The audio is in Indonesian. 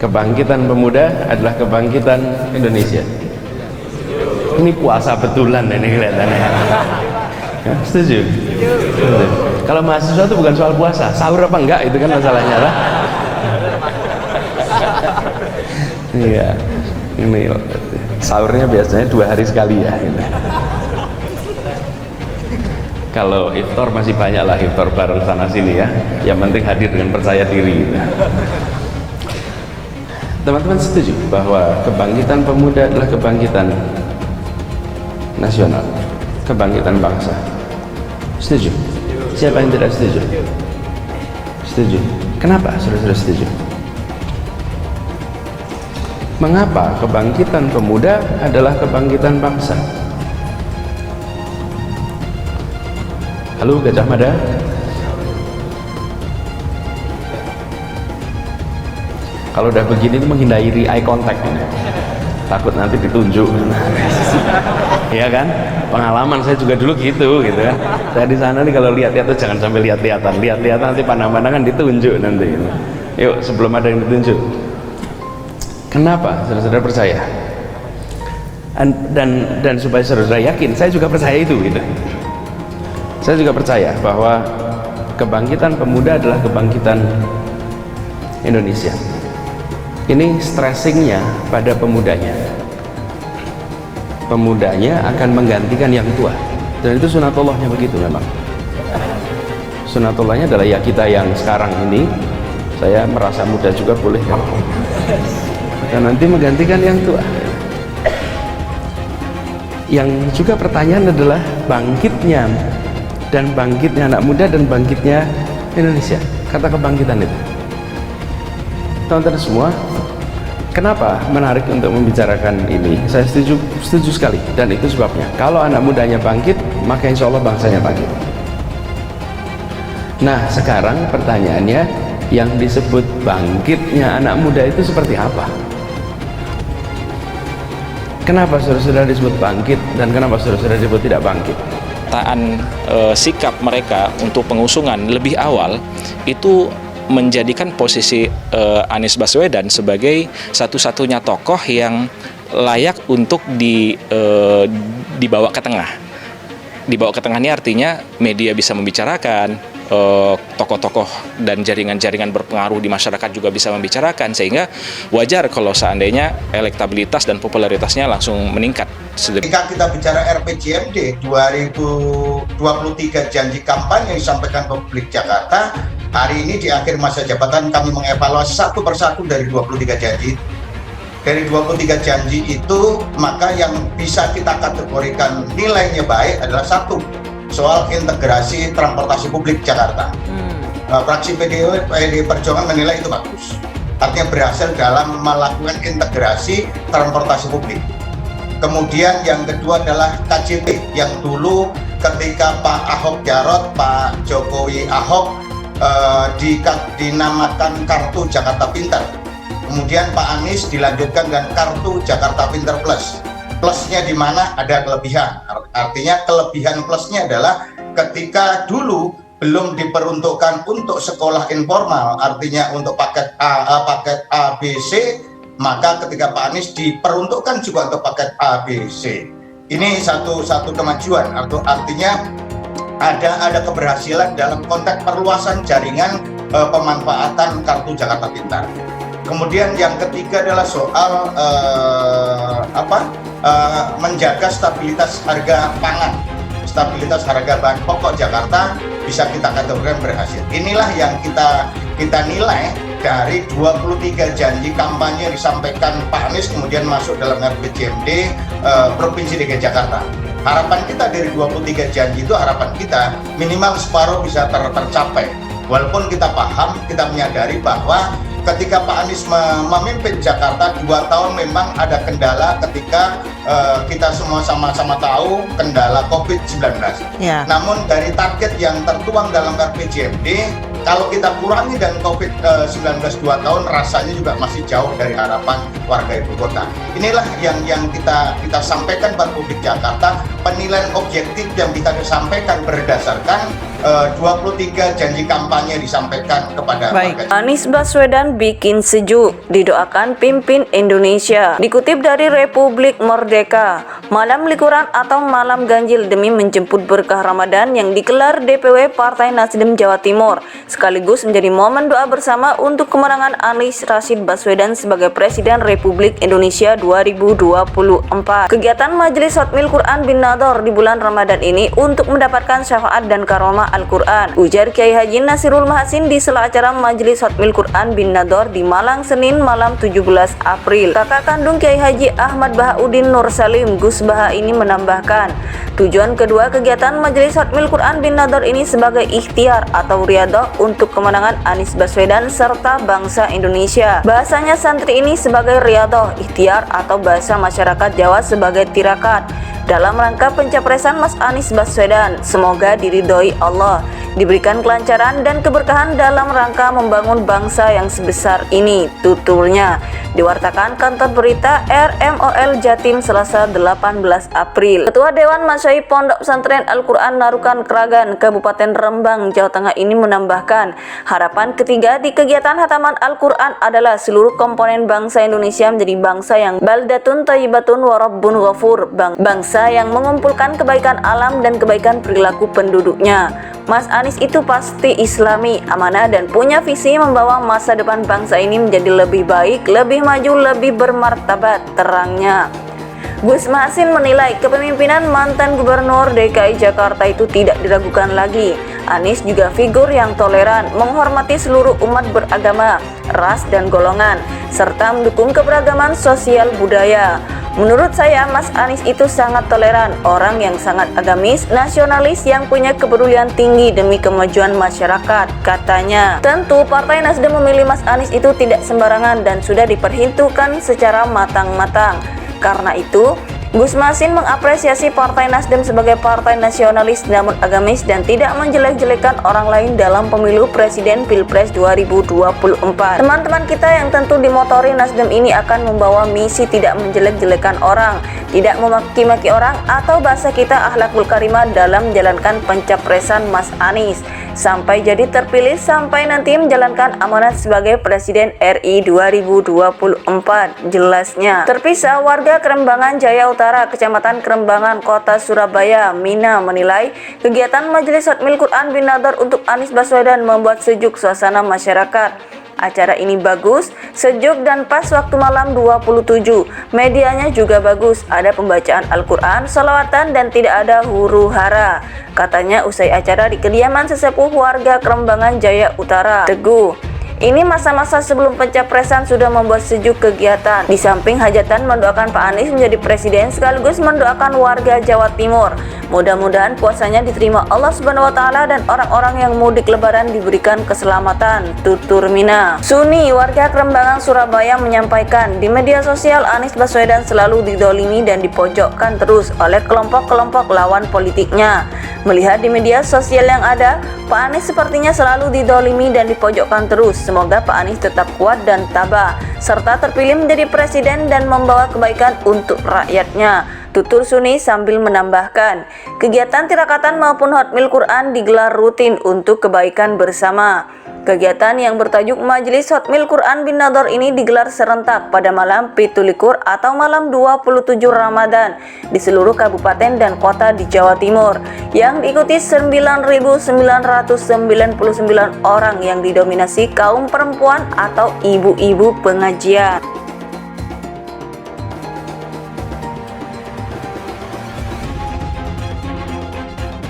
Kebangkitan pemuda adalah kebangkitan Indonesia. Ini puasa betulan ini kelihatannya. Ya, setuju? Setuju. Kalau mahasiswa itu bukan soal puasa, sahur apa enggak itu kan masalahnya lah. Iya, ini sahurnya biasanya 2 hari sekali ya. Gitu. Kalau iftar masih banyak lah, iftar bareng sana sini ya. Yang penting hadir dengan percaya diri. Gitu. Teman-teman setuju bahwa kebangkitan pemuda adalah kebangkitan nasional, kebangkitan bangsa? Setuju? Siapa yang tidak setuju? Setuju. Kenapa saudara-saudara setuju? Mengapa kebangkitan pemuda adalah kebangkitan bangsa? Halo Gajah Mada. Kalau udah begini itu menghindari eye contact ini. Takut nanti ditunjuk. Iya kan? Pengalaman saya juga dulu gitu kan. Saya di sana nih kalau lihat-lihat tuh jangan sampai lihat-lihatan nanti pandang-pandangan ditunjuk nanti. Yuk sebelum ada yang ditunjuk. Kenapa saudara-saudara percaya? Dan supaya saudara yakin, saya juga percaya itu gitu. Saya juga percaya bahwa kebangkitan pemuda adalah kebangkitan Indonesia. Ini stressingnya pada pemudanya. Pemudanya akan menggantikan yang tua, dan itu sunatullahnya begitu memang. Sunatullahnya adalah ya kita yang sekarang ini, saya merasa muda juga boleh kan, dan nanti menggantikan yang tua. Yang juga pertanyaan adalah bangkitnya anak muda dan bangkitnya Indonesia. Kata kebangkitan itu, teman-teman semua, kenapa menarik untuk membicarakan ini? Saya setuju sekali, dan itu sebabnya kalau anak mudanya bangkit, maka insya Allah bangsanya bangkit. Nah sekarang pertanyaannya, yang disebut bangkitnya anak muda itu seperti apa? Kenapa saudara-saudara disebut bangkit, dan kenapa saudara-saudara disebut tidak bangkit? Sikap mereka untuk pengusungan lebih awal itu menjadikan posisi Anies Baswedan sebagai satu-satunya tokoh yang layak untuk dibawa ke tengah. Dibawa ke tengah ini artinya media bisa membicarakan, tokoh-tokoh dan jaringan-jaringan berpengaruh di masyarakat juga bisa membicarakan, sehingga wajar kalau seandainya elektabilitas dan popularitasnya langsung meningkat. Ketika kita bicara RPJMD 2023 janji kampanye yang disampaikan publik Jakarta, hari ini di akhir masa jabatan kami mengevaluasi satu persatu dari 23 janji. Dari 23 janji itu, maka yang bisa kita kategorikan nilainya baik adalah satu, soal integrasi transportasi publik Jakarta. Fraksi PDI Perjuangan menilai itu bagus. Artinya berhasil dalam melakukan integrasi transportasi publik. Kemudian yang kedua adalah KJP, yang dulu ketika Pak Ahok Jarot, Pak Jokowi Ahok dinamakan Kartu Jakarta Pintar. Kemudian Pak Anies dilanjutkan dengan Kartu Jakarta Pintar Plus. Plusnya di mana? Ada kelebihan. Artinya kelebihan plusnya adalah ketika dulu belum diperuntukkan untuk sekolah informal, artinya untuk paket A, B, C, maka ketika Pak Anies diperuntukkan juga untuk paket A, B, C. Ini satu kemajuan, artinya ada keberhasilan dalam konteks perluasan jaringan pemanfaatan Kartu Jakarta Pintar. Kemudian yang ketiga adalah soal menjaga stabilitas harga pangan, stabilitas harga bahan pokok Jakarta bisa kita kategorikan berhasil. Inilah yang kita nilai dari 23 janji kampanye yang disampaikan Pak Anies kemudian masuk dalam RPJMD Provinsi DKI Jakarta. Harapan kita dari 23 janji itu, harapan kita minimal separuh bisa tercapai. Walaupun kita paham, kita menyadari bahwa ketika Pak Anies memimpin Jakarta 2 tahun memang ada kendala ketika kita semua sama-sama tahu kendala COVID-19. Ya. Namun dari target yang tertuang dalam RPJMD, kalau kita kurangi dan COVID-19 2 tahun, rasanya juga masih jauh dari harapan warga ibu kota. Inilah yang kita sampaikan pada publik Jakarta, penilaian objektif yang kita sampaikan berdasarkan 23 janji kampanye disampaikan kepada warga. Anies Baswedan bikin sejuk, didoakan pimpin Indonesia. Dikutip dari Republik Merdeka, malam liburan atau malam ganjil demi menjemput berkah Ramadan yang digelar DPW Partai Nasdem Jawa Timur, sekaligus menjadi momen doa bersama untuk kemenangan Anies Rashid Baswedan sebagai Presiden Republik Indonesia 2024. Kegiatan Majelis Khatmil Quran bin Nador di bulan Ramadan ini untuk mendapatkan syafaat dan karomah Al-Quran, ujar Kiai Haji Nasirul Mahasin di sela acara Majelis Khatmil Quran bin Nador di Malang Senin malam 17 April. Kakak kandung Kiai Haji Ahmad Bahauddin Nur Salim, Gus Baha ini menambahkan, tujuan kedua kegiatan Majelis Khatmil Quran bin Nador ini sebagai ikhtiar atau riadah untuk kemenangan Anies Baswedan serta bangsa Indonesia. Bahasanya santri ini sebagai riadah, ikhtiar atau bahasa masyarakat Jawa sebagai tirakat dalam rangka pencapresan Mas Anies Baswedan. Semoga diridhoi Allah, diberikan kelancaran dan keberkahan dalam rangka membangun bangsa yang sebesar ini, tuturnya. Diwartakan kantor berita RMOL Jatim Selasa 18 April. Ketua Dewan Masyayikh Pondok Pesantren Al-Quran Narukan Kragan, Kabupaten Rembang, Jawa Tengah ini menambahkan, harapan ketiga di kegiatan hataman Al-Quran adalah seluruh komponen bangsa Indonesia menjadi bangsa yang baldatun thayyibatun wa rabbun ghafur, bangsa yang mengumpulkan kebaikan alam dan kebaikan perilaku penduduknya. Mas Anies itu pasti Islami, amanah dan punya visi membawa masa depan bangsa ini menjadi lebih baik, lebih maju, lebih bermartabat, terangnya. Gus Mahasin menilai kepemimpinan mantan Gubernur DKI Jakarta itu tidak diragukan lagi. Anies juga figur yang toleran, menghormati seluruh umat beragama, ras dan golongan, serta mendukung keberagaman sosial budaya. Menurut saya, Mas Anies itu sangat toleran, orang yang sangat agamis, nasionalis yang punya kepedulian tinggi demi kemajuan masyarakat, katanya. Tentu Partai Nasdem memilih Mas Anies itu tidak sembarangan dan sudah diperhitungkan secara matang-matang. Karena itu, Gus Mahasin mengapresiasi Partai Nasdem sebagai partai nasionalis namun agamis dan tidak menjelek-jelekan orang lain dalam pemilu Presiden Pilpres 2024. Teman-teman kita yang tentu dimotori Nasdem ini akan membawa misi tidak menjelek-jelekan orang, tidak memaki-maki orang, atau bahasa kita akhlakul karimah dalam menjalankan pencapresan Mas Anies sampai jadi terpilih, sampai nanti menjalankan amanat sebagai Presiden RI 2024, jelasnya. Terpisah, warga Kerembangan Jaya Utara, Kecamatan Kerembangan, Kota Surabaya, Mina menilai kegiatan Majelis Khatmil Quran bin Nador untuk Anies Baswedan membuat sejuk suasana masyarakat. Acara ini bagus, sejuk dan pas waktu malam 27. Medianya juga bagus, ada pembacaan Al-Quran, sholawatan dan tidak ada huru-hara, katanya usai acara di kediaman sesepuh warga Kerembangan Jaya Utara, Teguh. Ini masa-masa sebelum pencapresan sudah membuat sejuk kegiatan. Di samping hajatan mendoakan Pak Anies menjadi presiden, sekaligus mendoakan warga Jawa Timur. Mudah-mudahan puasanya diterima Allah Subhanahu wa Ta'ala dan orang-orang yang mudik lebaran diberikan keselamatan, tutur Mina. Suni, warga Kerembangan Surabaya menyampaikan, di media sosial Anies Baswedan selalu didolimi dan dipojokkan terus oleh kelompok-kelompok lawan politiknya. Melihat di media sosial yang ada, Pak Anies sepertinya selalu didolimi dan dipojokkan terus. Semoga Pak Anies tetap kuat dan tabah, serta terpilih menjadi presiden dan membawa kebaikan untuk rakyatnya, tutur Suni sambil menambahkan, kegiatan tirakatan maupun Khatmil Quran digelar rutin untuk kebaikan bersama. Kegiatan yang bertajuk Majelis Khatmil Quran bin Nador ini digelar serentak pada malam Pitulikur atau malam 27 Ramadan di seluruh kabupaten dan kota di Jawa Timur, yang diikuti 9.999 orang yang didominasi kaum perempuan atau ibu-ibu pengajian.